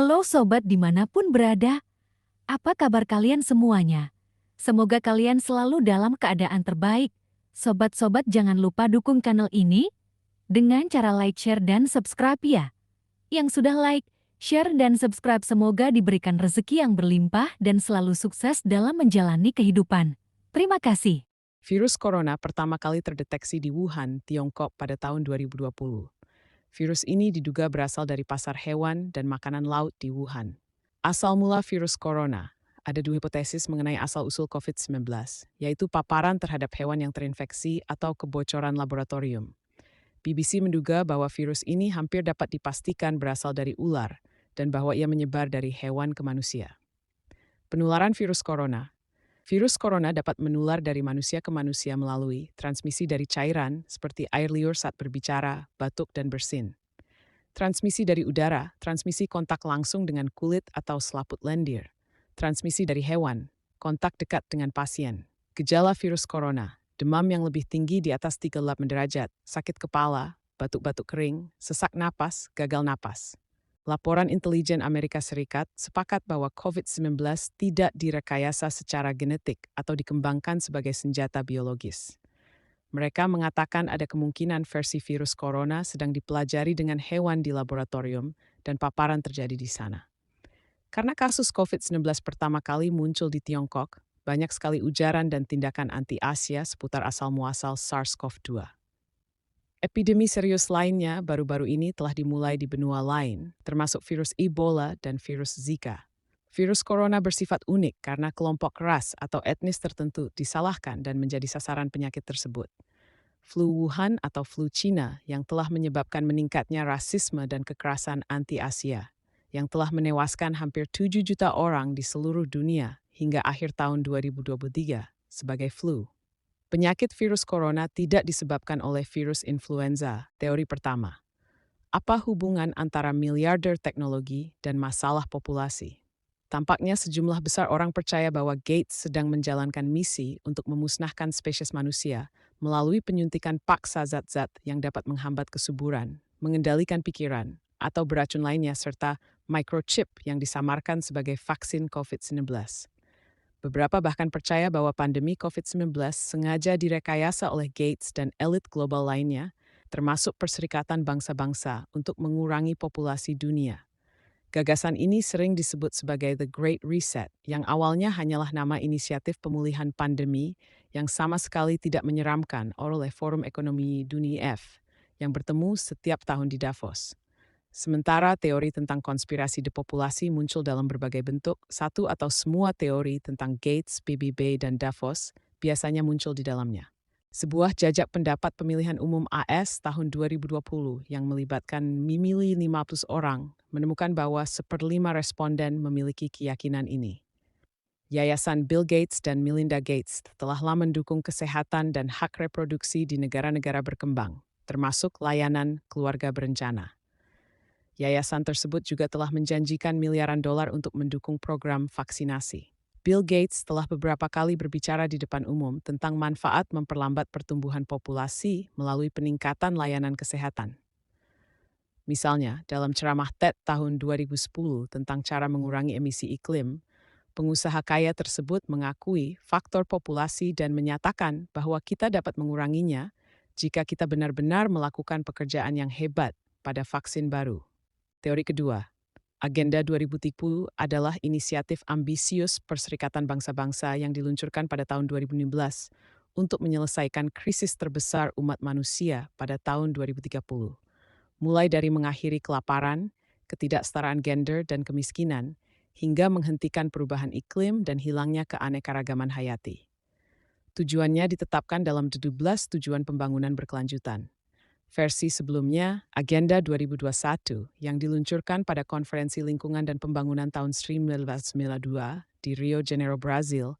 Halo sobat dimanapun berada, apa kabar kalian semuanya? Semoga kalian selalu dalam keadaan terbaik. Sobat-sobat jangan lupa dukung channel ini dengan cara like, share, dan subscribe ya. Yang sudah like, share, dan subscribe semoga diberikan rezeki yang berlimpah dan selalu sukses dalam menjalani kehidupan. Terima kasih. Virus corona pertama kali terdeteksi di Wuhan, Tiongkok pada tahun 2020. Virus ini diduga berasal dari pasar hewan dan makanan laut di Wuhan. Asal mula virus corona, ada dua hipotesis mengenai asal-usul COVID-19, yaitu paparan terhadap hewan yang terinfeksi atau kebocoran laboratorium. BBC menduga bahwa virus ini hampir dapat dipastikan berasal dari ular dan bahwa ia menyebar dari hewan ke manusia. Penularan virus corona. Virus corona dapat menular dari manusia ke manusia melalui transmisi dari cairan seperti air liur saat berbicara, batuk, dan bersin. Transmisi dari udara, transmisi kontak langsung dengan kulit atau selaput lendir. Transmisi dari hewan, kontak dekat dengan pasien. Gejala virus corona, demam yang lebih tinggi di atas 38 derajat, sakit kepala, batuk-batuk kering, sesak napas, gagal napas. Laporan intelijen Amerika Serikat sepakat bahwa COVID-19 tidak direkayasa secara genetik atau dikembangkan sebagai senjata biologis. Mereka mengatakan ada kemungkinan versi virus corona sedang dipelajari dengan hewan di laboratorium dan paparan terjadi di sana. Karena kasus COVID-19 pertama kali muncul di Tiongkok, banyak sekali ujaran dan tindakan anti-Asia seputar asal-muasal SARS-CoV-2. Epidemi serius lainnya baru-baru ini telah dimulai di benua lain, termasuk virus Ebola dan virus Zika. Virus corona bersifat unik karena kelompok ras atau etnis tertentu disalahkan dan menjadi sasaran penyakit tersebut. Flu Wuhan atau flu Cina yang telah menyebabkan meningkatnya rasisme dan kekerasan anti-Asia, yang telah menewaskan hampir 7 juta orang di seluruh dunia hingga akhir tahun 2023 sebagai flu. Penyakit virus corona tidak disebabkan oleh virus influenza, teori pertama. Apa hubungan antara miliarder teknologi dan masalah populasi? Tampaknya sejumlah besar orang percaya bahwa Gates sedang menjalankan misi untuk memusnahkan spesies manusia melalui penyuntikan paksa zat-zat yang dapat menghambat kesuburan, mengendalikan pikiran, atau beracun lainnya serta microchip yang disamarkan sebagai vaksin COVID-19. Beberapa bahkan percaya bahwa pandemi COVID-19 sengaja direkayasa oleh Gates dan elit global lainnya, termasuk Perserikatan Bangsa-Bangsa, untuk mengurangi populasi dunia. Gagasan ini sering disebut sebagai The Great Reset, yang awalnya hanyalah nama inisiatif pemulihan pandemi yang sama sekali tidak menyeramkan oleh Forum Ekonomi Dunia F, yang bertemu setiap tahun di Davos. Sementara teori tentang konspirasi depopulasi muncul dalam berbagai bentuk, satu atau semua teori tentang Gates, PBB, dan Davos biasanya muncul di dalamnya. Sebuah jajak pendapat pemilihan umum AS tahun 2020 yang melibatkan memilih 500 orang menemukan bahwa 1/5 responden memiliki keyakinan ini. Yayasan Bill Gates dan Melinda Gates telah mendukung kesehatan dan hak reproduksi di negara-negara berkembang, termasuk layanan keluarga berencana. Yayasan tersebut juga telah menjanjikan miliaran dolar untuk mendukung program vaksinasi. Bill Gates telah beberapa kali berbicara di depan umum tentang manfaat memperlambat pertumbuhan populasi melalui peningkatan layanan kesehatan. Misalnya, dalam ceramah TED tahun 2010 tentang cara mengurangi emisi iklim, pengusaha kaya tersebut mengakui faktor populasi dan menyatakan bahwa kita dapat menguranginya jika kita benar-benar melakukan pekerjaan yang hebat pada vaksin baru. Teori kedua, Agenda 2030 adalah inisiatif ambisius Perserikatan Bangsa-Bangsa yang diluncurkan pada tahun 2016 untuk menyelesaikan krisis terbesar umat manusia pada tahun 2030. Mulai dari mengakhiri kelaparan, ketidaksetaraan gender dan kemiskinan, hingga menghentikan perubahan iklim dan hilangnya keanekaragaman hayati. Tujuannya ditetapkan dalam 17 tujuan pembangunan berkelanjutan. Versi sebelumnya, Agenda 2021, yang diluncurkan pada Konferensi Lingkungan dan Pembangunan tahun 1992 di Rio de Janeiro, Brazil,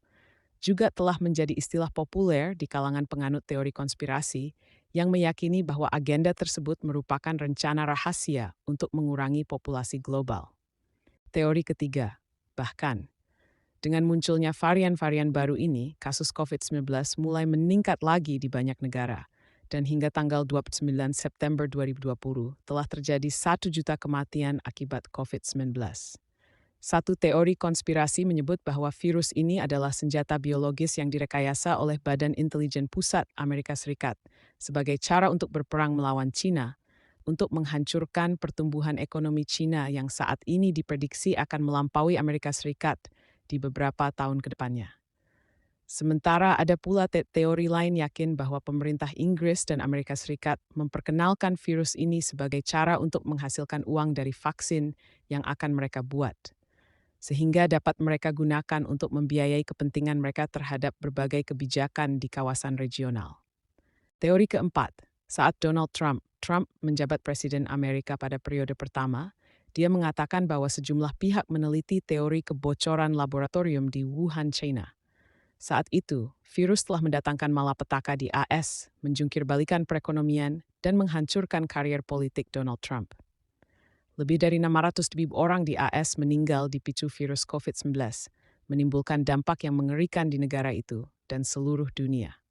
juga telah menjadi istilah populer di kalangan penganut teori konspirasi yang meyakini bahwa agenda tersebut merupakan rencana rahasia untuk mengurangi populasi global. Teori ketiga, bahkan, dengan munculnya varian-varian baru ini, kasus COVID-19 mulai meningkat lagi di banyak negara, dan hingga tanggal 29 September 2020 telah terjadi 1 juta kematian akibat COVID-19. Satu teori konspirasi menyebut bahwa virus ini adalah senjata biologis yang direkayasa oleh Badan Intelijen Pusat Amerika Serikat sebagai cara untuk berperang melawan China, untuk menghancurkan pertumbuhan ekonomi China yang saat ini diprediksi akan melampaui Amerika Serikat di beberapa tahun ke depannya. Sementara ada pula teori lain yakin bahwa pemerintah Inggris dan Amerika Serikat memperkenalkan virus ini sebagai cara untuk menghasilkan uang dari vaksin yang akan mereka buat, sehingga dapat mereka gunakan untuk membiayai kepentingan mereka terhadap berbagai kebijakan di kawasan regional. Teori keempat, saat Donald Trump menjabat Presiden Amerika pada periode pertama, dia mengatakan bahwa sejumlah pihak meneliti teori kebocoran laboratorium di Wuhan, China. Saat itu, virus telah mendatangkan malapetaka di AS, menjungkir-balikan perekonomian, dan menghancurkan karier politik Donald Trump. Lebih dari 600.000 orang di AS meninggal dipicu virus COVID-19, menimbulkan dampak yang mengerikan di negara itu dan seluruh dunia.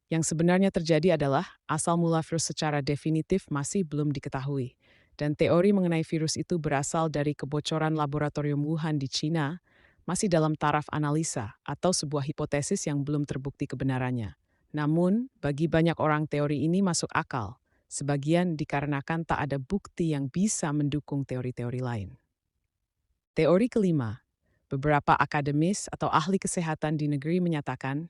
Yang sebenarnya terjadi adalah asal mula virus secara definitif masih belum diketahui, dan teori mengenai virus itu berasal dari kebocoran laboratorium Wuhan di China masih dalam taraf analisa atau sebuah hipotesis yang belum terbukti kebenarannya. Namun, bagi banyak orang teori ini masuk akal, sebagian dikarenakan tak ada bukti yang bisa mendukung teori-teori lain. Teori kelima, beberapa akademis atau ahli kesehatan di negeri menyatakan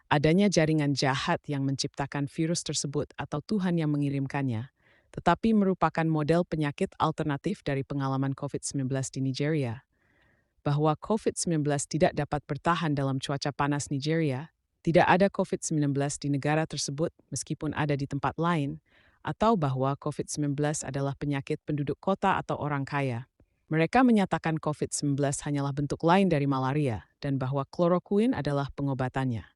adanya jaringan jahat yang menciptakan virus tersebut atau Tuhan yang mengirimkannya, tetapi merupakan model penyakit alternatif dari pengalaman COVID-19 di Nigeria. Bahwa COVID-19 tidak dapat bertahan dalam cuaca panas Nigeria, tidak ada COVID-19 di negara tersebut meskipun ada di tempat lain, atau bahwa COVID-19 adalah penyakit penduduk kota atau orang kaya. Mereka menyatakan COVID-19 hanyalah bentuk lain dari malaria dan bahwa klorokuin adalah pengobatannya.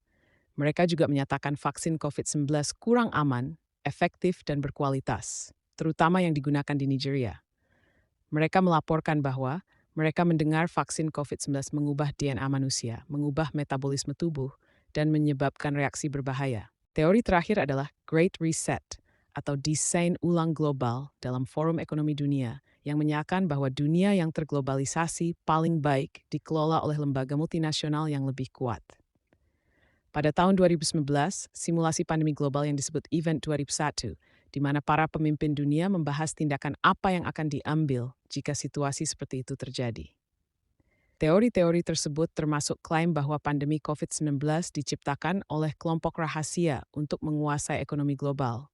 Mereka juga menyatakan vaksin COVID-19 kurang aman, efektif, dan berkualitas, terutama yang digunakan di Nigeria. Mereka melaporkan bahwa mereka mendengar vaksin COVID-19 mengubah DNA manusia, mengubah metabolisme tubuh, dan menyebabkan reaksi berbahaya. Teori terakhir adalah Great Reset, atau desain ulang global dalam Forum Ekonomi Dunia, yang menyatakan bahwa dunia yang terglobalisasi paling baik dikelola oleh lembaga multinasional yang lebih kuat. Pada tahun 2019, simulasi pandemi global yang disebut Event 2001, di mana para pemimpin dunia membahas tindakan apa yang akan diambil jika situasi seperti itu terjadi. Teori-teori tersebut termasuk klaim bahwa pandemi COVID-19 diciptakan oleh kelompok rahasia untuk menguasai ekonomi global,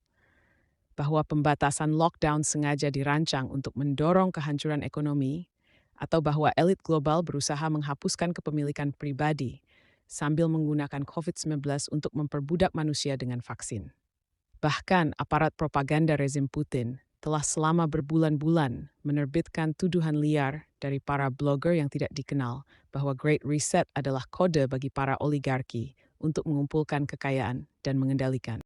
bahwa pembatasan lockdown sengaja dirancang untuk mendorong kehancuran ekonomi, atau bahwa elit global berusaha menghapuskan kepemilikan pribadi sambil menggunakan COVID-19 untuk memperbudak manusia dengan vaksin. Bahkan aparat propaganda rezim Putin telah selama berbulan-bulan menerbitkan tuduhan liar dari para blogger yang tidak dikenal bahwa Great Reset adalah kode bagi para oligarki untuk mengumpulkan kekayaan dan mengendalikan